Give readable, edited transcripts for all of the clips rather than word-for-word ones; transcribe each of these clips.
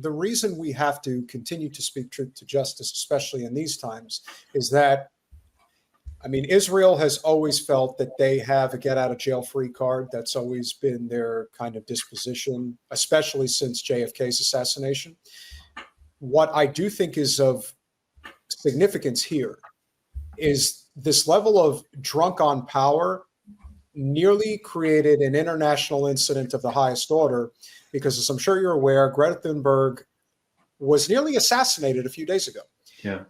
the reason we have to continue to speak truth to justice, especially in these times, is that, I mean, Israel has always felt that they have a get out of jail free card. That's always been their kind of disposition, especially since JFK's assassination. What I do think is of significance here is this level of drunk on power nearly created an international incident of the highest order, because as I'm sure you're aware, Greta Thunberg was nearly assassinated a few days ago. Yeah.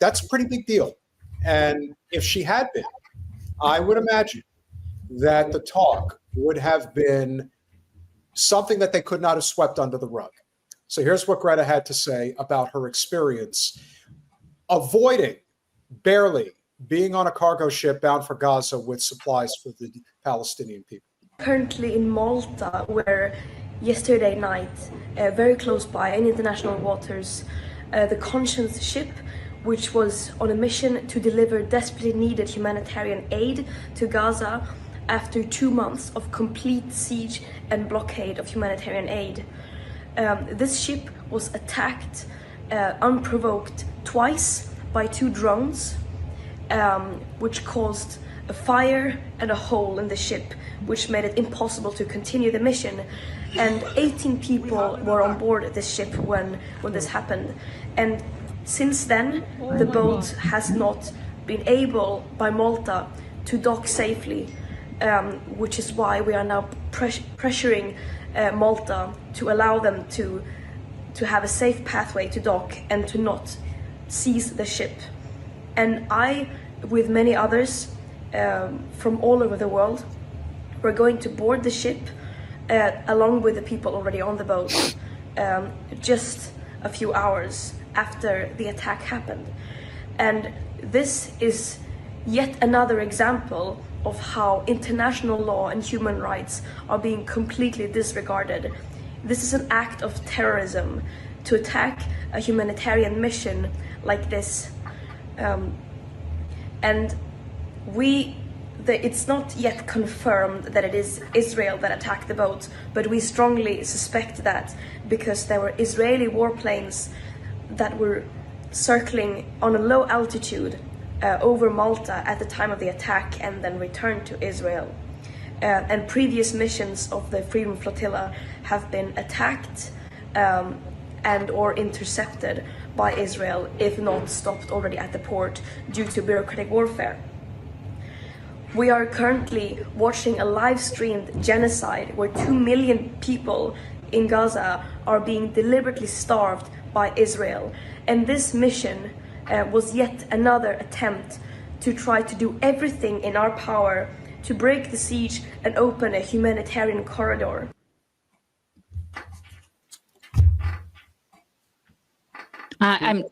That's a pretty big deal. And if she had been, I would imagine that the talk would have been something that they could not have swept under the rug. So here's what Greta had to say about her experience avoiding, barely, being on a cargo ship bound for Gaza with supplies for the Palestinian people. Currently in Malta, where yesterday night, very close by in international waters, the Conscience ship, which was on a mission to deliver desperately needed humanitarian aid to Gaza after 2 months of complete siege and blockade of humanitarian aid. This ship was attacked unprovoked twice by 2 drones, which caused a fire and a hole in the ship, which made it impossible to continue the mission. And 18 people were on board this ship when this happened. And since then, the boat has not been able by Malta to dock safely, which is why we are now pressuring Malta to allow them to have a safe pathway to dock and to not seize the ship. And I, with many others from all over the world, we're going to board the ship along with the people already on the boat just a few hours after the attack happened. And this is yet another example of how international law and human rights are being completely disregarded. This is an act of terrorism to attack a humanitarian mission like this. And it's not yet confirmed that it is Israel that attacked the boat, but we strongly suspect that because there were Israeli warplanes that were circling on a low altitude over Malta at the time of the attack and then returned to Israel. And previous missions of the Freedom Flotilla have been attacked and or intercepted by Israel, if not stopped already at the port due to bureaucratic warfare. We are currently watching a live-streamed genocide where 2 million people in Gaza are being deliberately starved by Israel. And this mission was yet another attempt to try to do everything in our power to break the siege and open a humanitarian corridor. A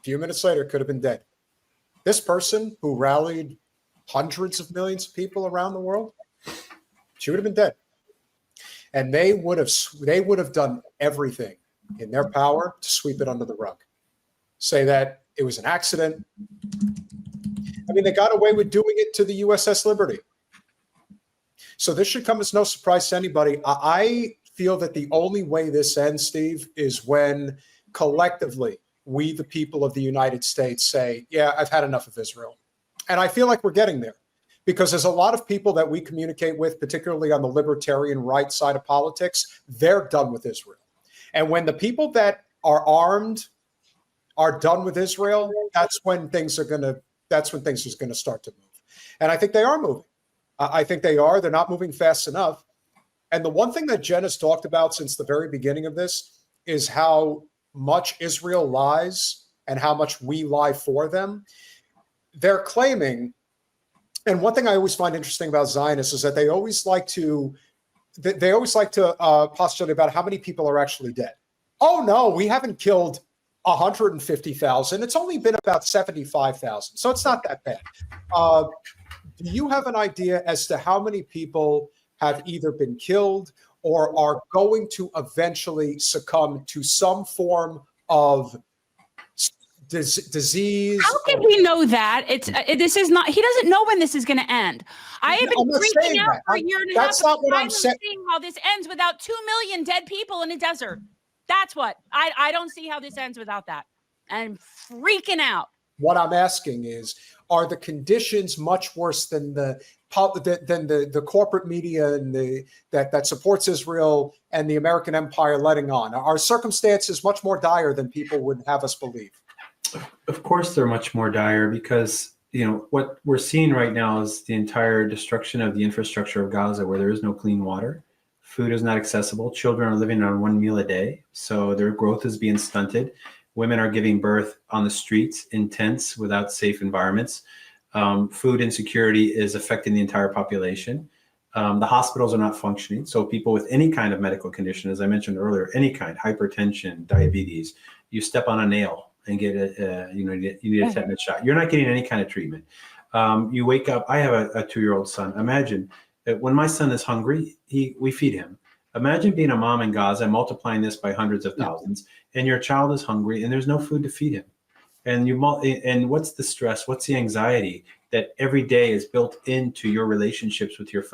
few minutes later, could have been dead. This person who rallied hundreds of millions of people around the world, she would have been dead. And they would have done everything in their power to sweep it under the rug. Say that it was an accident. I mean, they got away with doing it to the USS Liberty. So this should come as no surprise to anybody. I feel that the only way this ends, Steve, is when collectively we, the people of the United States, say, yeah, I've had enough of Israel. And I feel like we're getting there because there's a lot of people that we communicate with, particularly on the libertarian right side of politics, they're done with Israel. And when the people that are armed are done with Israel, that's when things are going to start to move. And I think they are moving. I think they are. They're not moving fast enough. And the one thing that Jen has talked about since the very beginning of this is how much Israel lies and how much we lie for them. They're claiming, and one thing I always find interesting about Zionists is that they always like to postulate about how many people are actually dead. Oh no, we haven't killed 150,000. It's only been about 75,000, so it's not that bad. Do you have an idea as to how many people have either been killed or are going to eventually succumb to some form of disease? How can we know that? This is not. He doesn't know when this is going to end. I have been freaking out for a year and a half. That's not what I'm saying. How this ends without 2 million dead people in a desert. That's what I don't see how this ends without that. I'm freaking out. What I'm asking is, are the conditions much worse than the corporate media and that supports Israel and the American empire letting on? Are circumstances much more dire than people would have us believe? Of course, they're much more dire because, what we're seeing right now is the entire destruction of the infrastructure of Gaza, where there is no clean water. Food is not accessible. Children are living on one meal a day, so their growth is being stunted. Women are giving birth on the streets in tents without safe environments. Food insecurity is affecting the entire population. The hospitals are not functioning. So people with any kind of medical condition, as I mentioned earlier, any kind, hypertension, diabetes, you step on a nail and get you need a tetanus shot. You're not getting any kind of treatment. You wake up. I have a 2-year-old son. Imagine that when my son is hungry, we feed him. Imagine being a mom in Gaza, multiplying this by hundreds of thousands, and your child is hungry and there's no food to feed him. And what's the stress? What's the anxiety that every day is built into your relationships with your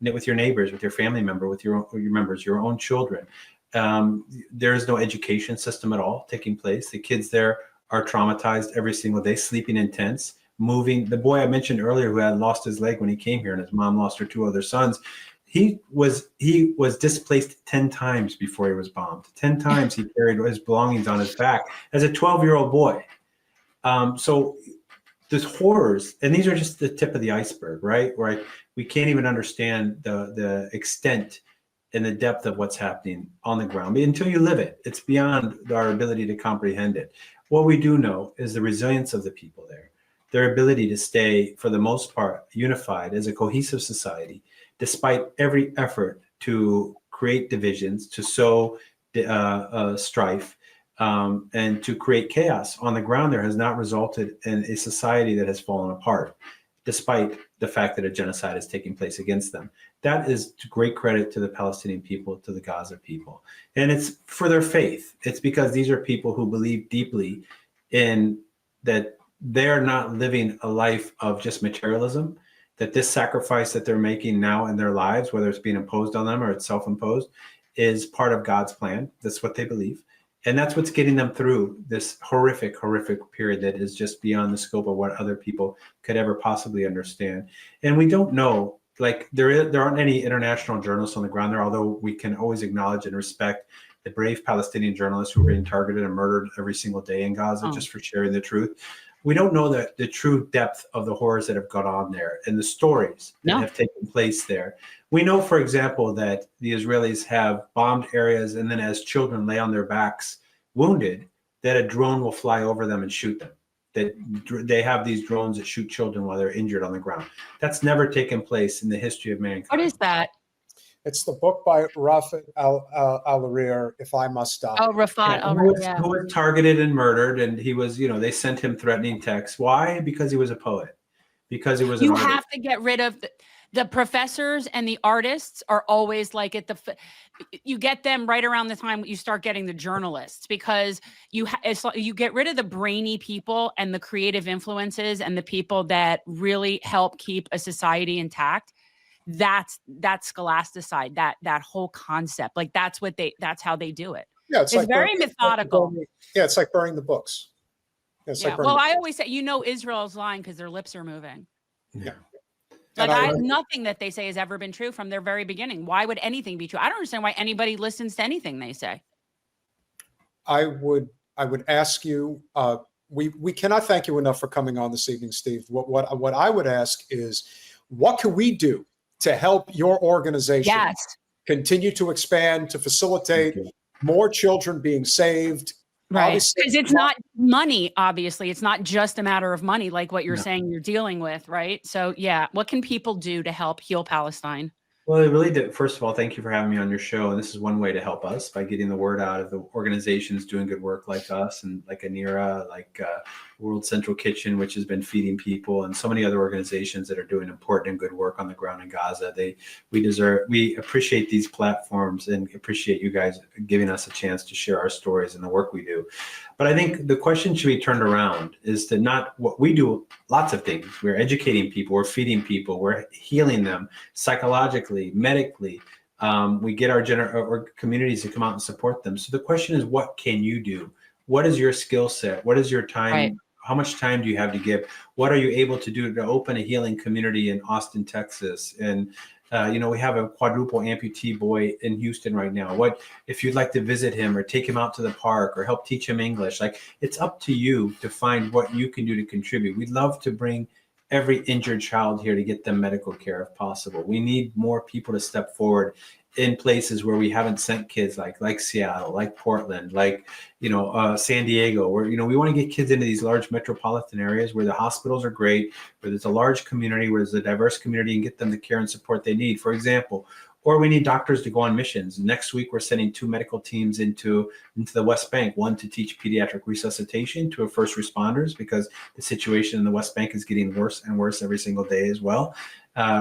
with your neighbors, with your family member, with your members, your own children? There is no education system at all taking place. The kids there are traumatized every single day, sleeping in tents, moving. The boy I mentioned earlier who had lost his leg when he came here and his mom lost her 2 other sons, he was displaced 10 times before he was bombed. 10 times he carried his belongings on his back as a 12-year-old boy. So there's horrors, and these are just the tip of the iceberg, right? Where we can't even understand the extent and the depth of what's happening on the ground until you live it. It's beyond our ability to comprehend it. What we do know is the resilience of the people there, their ability to stay, for the most part, unified as a cohesive society, despite every effort to create divisions, to sow strife, and to create chaos on the ground. There has not resulted in a society that has fallen apart, despite the fact that a genocide is taking place against them. That is to great credit to the Palestinian people, to the Gaza people. And it's for their faith. It's because these are people who believe deeply in that they're not living a life of just materialism, that this sacrifice that they're making now in their lives, whether it's being imposed on them or it's self-imposed, is part of God's plan. That's what they believe. And that's what's getting them through this horrific, horrific period that is just beyond the scope of what other people could ever possibly understand. And we don't know, like there aren't any international journalists on the ground there, although we can always acknowledge and respect the brave Palestinian journalists who are being targeted and murdered every single day in Gaza just for sharing the truth. We don't know the true depth of the horrors that have gone on there and the stories that have taken place there. We know, for example, that the Israelis have bombed areas, and then as children lay on their backs wounded, that a drone will fly over them and shoot them. That they have these drones that shoot children while they're injured on the ground. That's never taken place in the history of mankind. What is that? It's the book by Rafat al-Arir, If I Must Die. Oh, Rafat al-Arir. Who was targeted and murdered, and he was, they sent him threatening texts. Why? Because he was a poet. Because he was an artist. You have to get rid of the professors and the artists are always like you get them right around the time you start getting the journalists, because you get rid of the brainy people and the creative influences and the people that really help keep a society intact. That's scholasticide, that whole concept. Like that's how they do it. Yeah, it's like very methodical. It's like burning the books. I always say, Israel's lying because their lips are moving. Yeah. Like nothing that they say has ever been true from their very beginning. Why would anything be true? I don't understand why anybody listens to anything they say. I would ask you, we cannot thank you enough for coming on this evening, Steve. What I would ask is, what can we do to help your organization continue to expand, to facilitate more children being saved? Right. Because it's not money, obviously. It's not just a matter of money, like what you're saying you're dealing with, right? So, what can people do to help heal Palestine? Well, it really did. First of all, thank you for having me on your show. And this is one way to help us by getting the word out of the organizations doing good work like us and like ANIRA, like World Central Kitchen, which has been feeding people, and so many other organizations that are doing important and good work on the ground in Gaza. We appreciate these platforms and appreciate you guys giving us a chance to share our stories and the work we do. But I think the question should be turned around is to not what we do, lots of things. We're educating people, we're feeding people, we're healing them psychologically, medically, We get our communities to come out and support them. So the question is, what can you do? What is your skill set? What is your time? Right. How much time do you have to give? What are you able to do to open a healing community in Austin, Texas? And we have a quadruple amputee boy in Houston right now. What if you'd like to visit him or take him out to the park or help teach him English? Like, it's up to you to find what you can do to contribute. We'd love to bring every injured child here to get them medical care if possible. We need more people to step forward in places where we haven't sent kids, like Seattle, like Portland, like San Diego, where we want to get kids into these large metropolitan areas where the hospitals are great, where there's a large community, where there's a diverse community, and get them the care and support they need, for example. Or we need doctors to go on missions. Next week, we're sending 2 medical teams into the West Bank, one to teach pediatric resuscitation to first responders, because the situation in the West Bank is getting worse and worse every single day as well.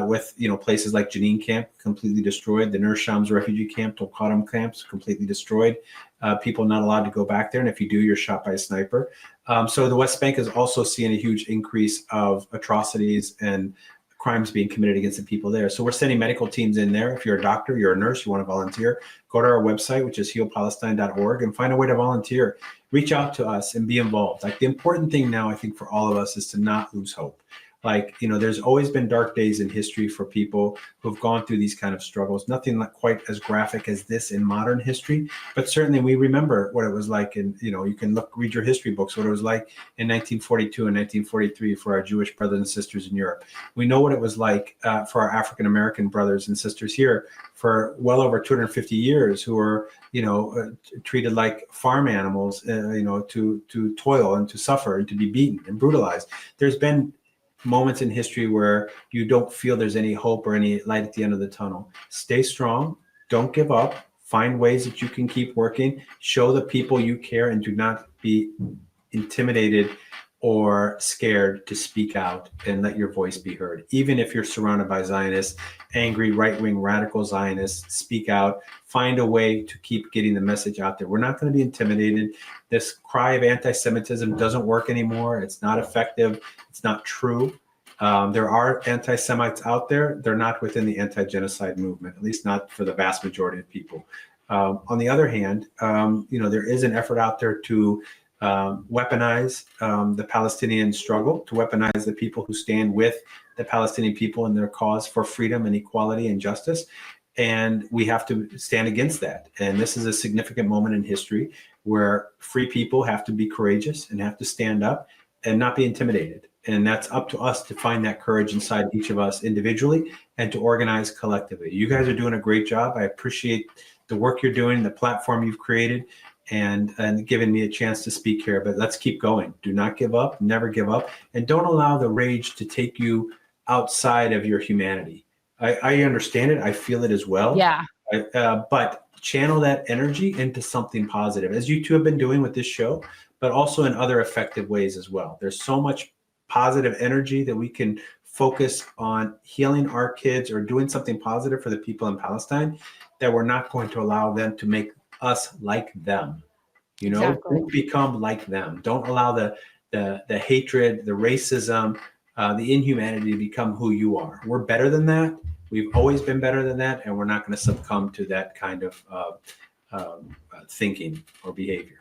With places like Jenin Camp completely destroyed, the Nur Shams refugee camp, Tulkarm camps completely destroyed. People not allowed to go back there, and if you do, you're shot by a sniper. So the West Bank is also seeing a huge increase of atrocities and crimes being committed against the people there. So we're sending medical teams in there. If you're a doctor, you're a nurse, you want to volunteer, go to our website, which is healpalestine.org, and find a way to volunteer. Reach out to us and be involved. Like, the important thing now, I think, for all of us is to not lose hope. Like, there's always been dark days in history for people who've gone through these kind of struggles. Nothing like quite as graphic as this in modern history, but certainly we remember what it was like. And, you can read your history books, what it was like in 1942 and 1943 for our Jewish brothers and sisters in Europe. We know what it was like for our African-American brothers and sisters here for well over 250 years, who were, treated like farm animals, to toil and to suffer and to be beaten and brutalized. There's been moments in history where you don't feel there's any hope or any light at the end of the tunnel. Stay strong. Don't give up. Find ways that you can keep working. Show the people you care, and do not be intimidated or scared to speak out and let your voice be heard. Even if you're surrounded by Zionists, angry right-wing radical Zionists, speak out. Find a way to keep getting the message out there. We're not going to be intimidated. This cry of anti-Semitism doesn't work anymore. It's not effective. It's not true. There are anti-Semites out there. They're not within the anti-genocide movement, at least not for the vast majority of people. On the other hand, there is an effort out there to weaponize the Palestinian struggle, to weaponize the people who stand with the Palestinian people in their cause for freedom and equality and justice. And we have to stand against that. And this is a significant moment in history where free people have to be courageous and have to stand up and not be intimidated. And that's up to us to find that courage inside each of us individually and to organize collectively. You guys are doing a great job. I appreciate the work you're doing, the platform you've created, and giving me a chance to speak here. But let's keep going. Do not give up. Never give up. And don't allow the rage to take you outside of your humanity. I understand it. I feel it as well. Yeah. But channel that energy into something positive, as you two have been doing with this show, but also in other effective ways as well. There's so much positive energy that we can focus on healing our kids or doing something positive for the people in Palestine, that we're not going to allow them to make us like them. Exactly. Don't become like them. Don't allow the hatred, the racism, the inhumanity to become who you are. We're better than that. We've always been better than that, and we're not going to succumb to that kind of thinking or behavior.